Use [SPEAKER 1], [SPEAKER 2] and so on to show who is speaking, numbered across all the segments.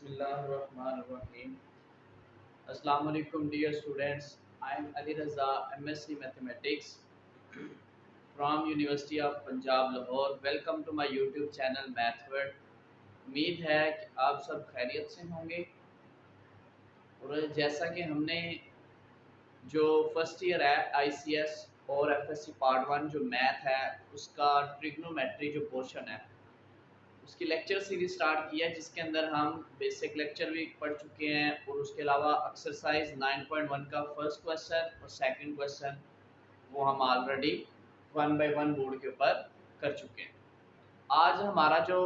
[SPEAKER 1] Bismillahirrahmanirrahim. Assalamu alaikum dear students. I am Ali Raza, MSc Mathematics from University of Punjab Lahore. Welcome to my YouTube channel Mathword. उम्मीद है कि आप सब खैरियत से होंगे और जैसा कि हमने जो फर्स्ट ईयर है ICS और FSC पार्ट 1 जो मैथ है उसका ट्रिग्नोमेट्री जो पोर्शन है उसकी लेक्चर सीरीज स्टार्ट की है जिसके अंदर हम बेसिक लेक्चर भी पढ़ चुके हैं और उसके अलावा एक्सरसाइज 9.1 का फर्स्ट क्वेश्चन और सेकंड क्वेश्चन वो हम ऑलरेडी 1 बाय 1 बोर्ड के ऊपर कर चुके हैं। आज हमारा जो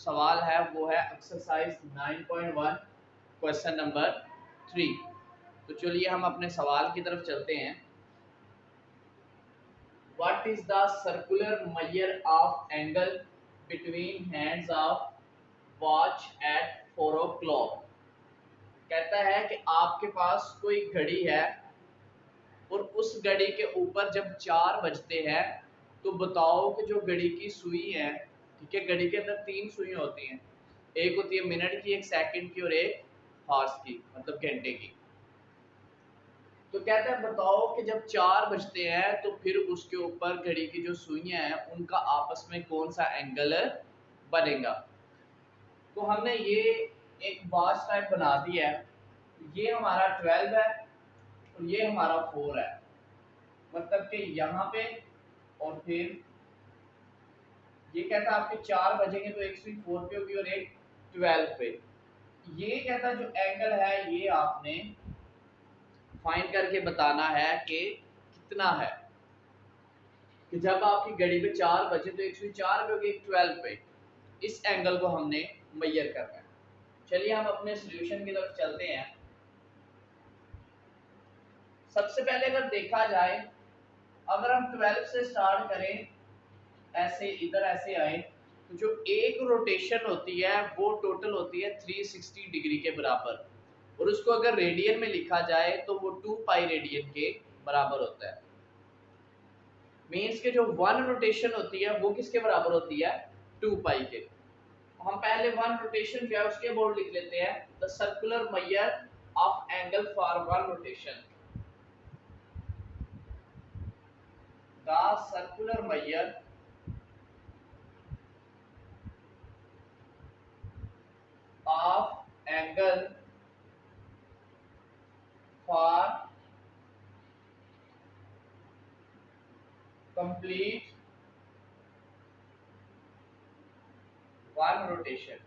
[SPEAKER 1] सवाल है वो है एक्सरसाइज 9.1 क्वेश्चन नंबर 3। तो चलिए हम अपने सवाल की तरफ चलते हैं। What is the circular measure of angle between hands of watch at 4 o'clock? कहता है कि आपके पास कोई घड़ी है और उस घड़ी के ऊपर जब 4 बजते हैं तो बताओ कि जो घड़ी की सुई है, ठीक है, घड़ी के अंदर 3 सुई होती हैं, एक होती है मिनट की, एक सेकंड की और एक हार्स की, मतलब घंटे की। तो कहता है बताओ कि जब 4 बजते हैं तो फिर उसके ऊपर घड़ी की जो सुइयां हैं उनका आपस में कौन सा एंगल बनेगा। तो हमने ये एक वॉच टाइप बना दिया है। ये हमारा 12 है और ये हमारा 4 है, मतलब कि यहाँ पे और फिर ये कहता है आपके 4 बजेंगे तो एक सुई 4 पे होगी और एक 12 पे। ये कहता है जो एंगल है ये आपने फाइंड करके बताना है कि कितना है, कि जब आपकी घड़ी पे 4 बजे तो एक सुई 4 पे होगी, एक 12 पे। इस एंगल को हमने मेजर करना है। चलिए हम अपने सॉल्यूशन की तरफ चलते हैं। सबसे पहले अगर देखा जाए, अगर हम 12 से स्टार्ट करें, ऐसे इधर ऐसे आए तो जो एक रोटेशन होती है वो टोटल होती है 360 डिग्री के बराबर, और उसको अगर रेडियन में लिखा जाए तो वो 2 पाई रेडियन के बराबर होता है। मीन्स के जो 1 रोटेशन होती है वो किसके बराबर होती है, 2 पाई के। हम पहले 1 रोटेशन जो है उसके बोर्ड लिख लेते हैं, the circular measure of angle for 1 rotation. The circular measure of angle for complete one rotation।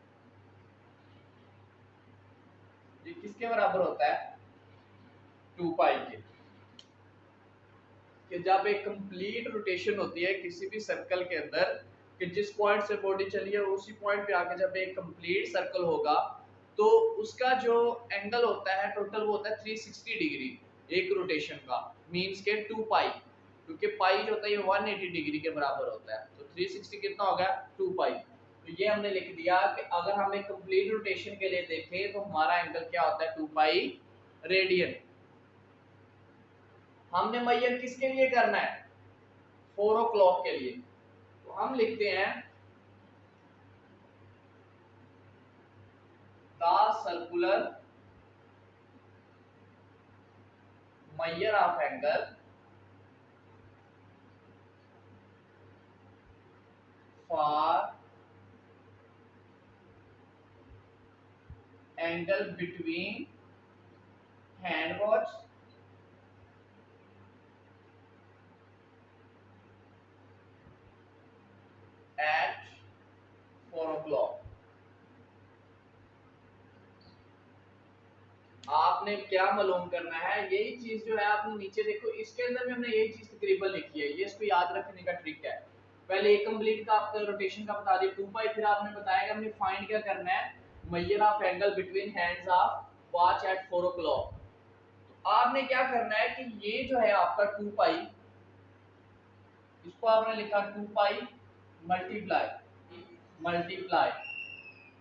[SPEAKER 1] ये किसके बराबर होता है, 2 पाई के। कि जब एक कंप्लीट रोटेशन होती है किसी भी सर्कल के अंदर, कि जिस पॉइंट से बॉडी चली है उसी पॉइंट पे आके जब एक कंप्लीट सर्कल होगा तो उसका जो एंगल होता है टोटल वो होता है 360 डिग्री एक रोटेशन का। मींस के 2 पाई, क्योंकि पाई जो होता है ये 180 डिग्री के बराबर होता है, तो 360 कितना हो गया, 2 पाई। तो ये हमने लिख दिया कि अगर हम एक कंप्लीट रोटेशन के लिए देखें तो हमारा एंगल क्या होता है, 2 पाई रेडियन। हमने मेजर किसके लिए करना है, 4 o'clock के लिए। तो हम लिखते हैं the circular measure of angle for angle between hand watch at 4 o'clock। आपने क्या मालूम करना है, यही चीज जो है आपने नीचे देखो, इसके अंदर भी हमने यही चीज तकरीबन लिखी है। ये इसको याद रखने का ट्रिक है। पहले एक कंप्लीट का आपका रोटेशन का बता दिया 2 पाई, फिर आपने बताया कि हमने फाइंड क्या करना है, measure of angle between hands of watch at 4 o'clock। तो आपने क्या करना है कि ये जो है आपका 2 पाई, इसको आपने लिखा 2 पाई मल्टीप्लाई मल्टीप्लाई।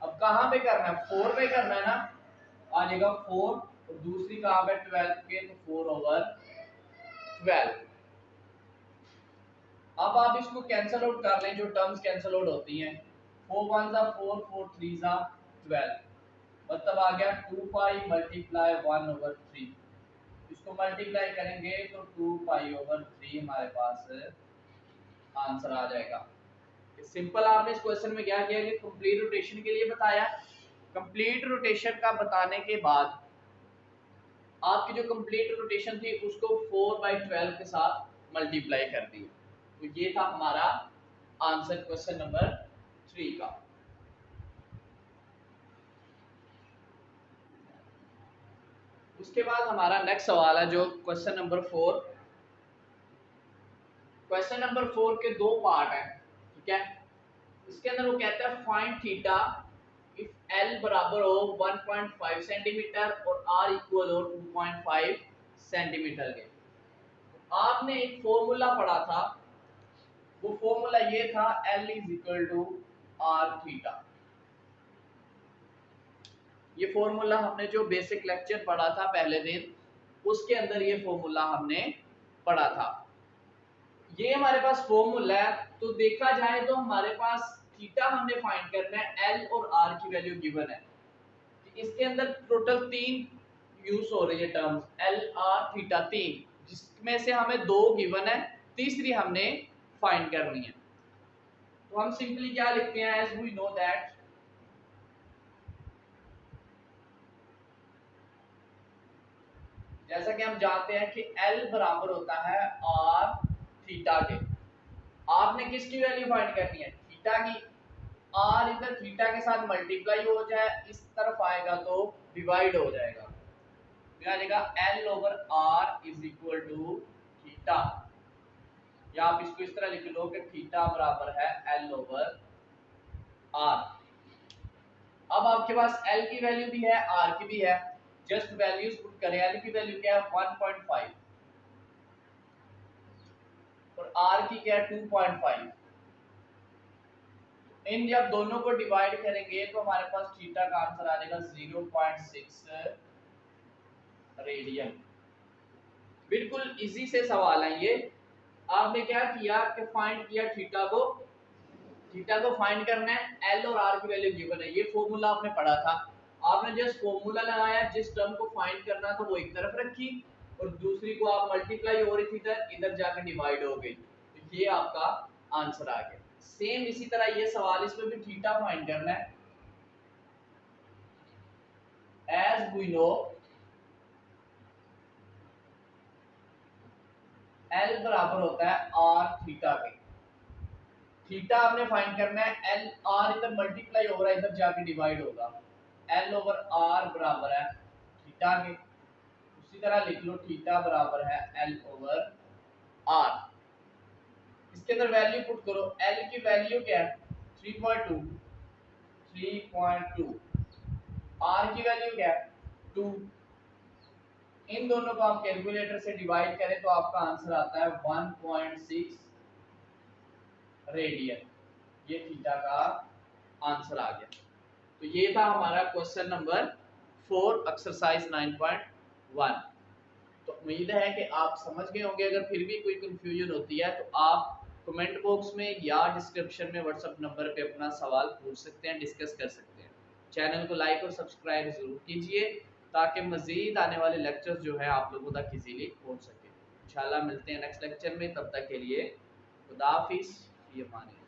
[SPEAKER 1] अब कहाँ पे करना है, 4 पे करना है ना, आ जाएगा 4 और दूसरी कहाँ पे 12 के, तो 4/12। अब आप इसको कैंसिल आउट कर लें, जो टर्म्स कैंसिल आउट होती हैं, 4 1 जा 4, 4 3 जा 12। मतलब आ गया 2 पाई मल्टीप्लाई 1/3। इसको मल्टीप्लाई करेंगे तो 2 पाई ओवर 3 हमारे पास आंसर आ जाएगा। सिंपल आपने इस क्वेश्चन में क्या किया कि कंप्लीट रोटेशन के लिए बताया। कंप्लीट रोटेशन का बताने के बाद आपकी जो कंप्लीट रोटेशन थी उसको 4/12 के साथ मल्टीप्लाई कर दी। तो ये था हमारा आंसर क्वेश्चन नंबर 3 का। उसके बाद हमारा नेक्स्ट सवाल है जो क्वेश्चन नंबर 4। क्वेश्चन नंबर 4 के दो पार्ट हैं, ठीक है। इसके अंदर वो कहता है फाइंड थीटा इफ एल बराबर हो 1.5 सेंटीमीटर और आर इक्वल हो 2.5 सेंटीमीटर के। आपने एक फॉर्मूला पढ़ा था, वो फॉर्मूला ये था L is equal to r theta. ये फॉर्मूला हमने जो बेसिक लेक्चर पढ़ा था पहले दिन, उसके अंदर ये फॉर्मूला हमने पढ़ा था। ये हमारे पास फॉर्मूला है, तो देखा जाए तो हमारे पास थीटा हमने फाइंड करना है, एल और आर की वैल्यू गिवन है। इसके अंदर टोटल 3 यूज हो रही है टर्म्स, एल आर थीटा 3, जिसमें से हमें 2 गिवन है, तीसरी हमने फाइंड करनी है। तो हम सिंपली क्या लिखते हैं, एज वी नो दैट जैसा कि हम जानते हैं कि L बराबर होता है R थीटा के। आपने किसकी वैल्यू फाइंड करनी है, थीटा की। R इधर थीटा के साथ मल्टीप्लाई हो जाए, इस तरफ आएगा तो डिवाइड हो जाएगा, तो आ जाएगा L over R is equal to theta. या आप इसको इस तरह लिख लो कि थीटा बराबर है L ओवर R। अब आपके पास L की वैल्यू भी है, R की भी है, जस्ट वैल्यूज पुट करें। L की वैल्यू क्या है 1.5 और R की क्या है 2.5। इन जब दोनों को डिवाइड करेंगे तो हमारे पास थीटा का आंसर आ जाएगा 0.6 रेडियन। बिल्कुल इजी से सवाल है ये। आपने क्या किया कि फाइंड किया थीटा को फाइंड करना है, एल और आर की वैल्यू गिवन है, ये फॉर्मूला आपने पढ़ा था। आपने जस्ट फॉर्मूला लगाया, जिस टर्म को फाइंड करना था वो एक तरफ रखी और दूसरी को आप मल्टीप्लाई हो रही थी इधर जाकर डिवाइड हो गई, तो ये आपका आंसर आ गया। सेम इसी तरह ये सवाल, इसमें भी थीटा फाइंड करना है। एज वी नो एल बराबर होता है आर थीटा के। थीटा आपने फाइंड करना है, एल आर इधर मल्टीप्लाई हो रहा है, इधर जाके डिवाइड होगा, एल ओवर आर बराबर है थीटा के। उसी तरह लिख लो थीटा बराबर है एल ओवर आर। इसके अंदर वैल्यू पुट करो, एल की वैल्यू क्या है 3.2, आर की वैल्यू क्या है 2। इन दोनों को आप कैलकुलेटर से डिवाइड करें तो आपका आंसर आता है 1.6 रेडियन। ये थीटा का आंसर आ गया। तो ये था हमारा क्वेश्चन नंबर 4 एक्सरसाइज 9.1। तो उम्मीद है कि आप समझ गए होंगे। अगर फिर भी कोई कंफ्यूजन होती है तो आप कमेंट बॉक्स में या डिस्क्रिप्शन में व्हाट्सएप नंबर पे अपना सवाल पूछ सकते हैं, डिस्कस कर सकते हैं। चैनल को लाइक और सब्सक्राइब जरूर कीजिए ताकि मजीद आने वाले लेक्चर्स जो है आप लोगों तक इजीली पहुंच सके। इंशाल्लाह मिलते हैं नेक्स्ट लेक्चर में, तब तक के लिए खुदा हाफिज़। ये माने।